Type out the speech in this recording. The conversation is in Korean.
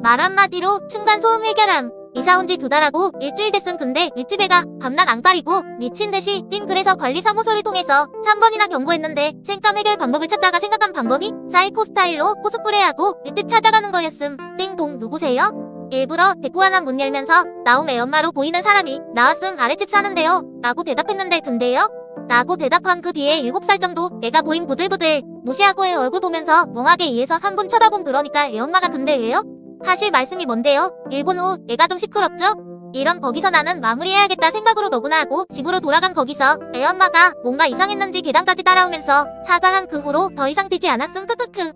말 한마디로 층간소음 해결함. 이사 온 지 2달하고 일주일 됐음. 근데 윗집 애가 밤낮 안 가리고 미친 듯이 띵. 그래서 관리사무소를 통해서 3번이나 경고했는데 생감 해결 방법을 찾다가 생각한 방법이 사이코 스타일로 코스프레하고 윗집 찾아가는 거였음. 띵동 누구세요? 일부러 대꾸하나 문 열면서 나옴. 애엄마로 보이는 사람이 나왔음. 아랫집 사는데요 라고 대답했는데 근데요? 라고 대답한 그 뒤에 7살 정도 애가 보임. 부들부들 무시하고 애 얼굴 보면서 멍하게 2에서 3분 쳐다봄. 그러니까 애엄마가 근데 왜요? 하실 말씀이 뭔데요? 1분 후 애가 좀 시끄럽죠? 이런 거기서 나는 마무리해야겠다 생각으로 너구나 하고 집으로 돌아간 거기서 애엄마가 뭔가 이상했는지 계단까지 따라오면서 사과한 그 후로 더 이상 뛰지 않았음. 크크크.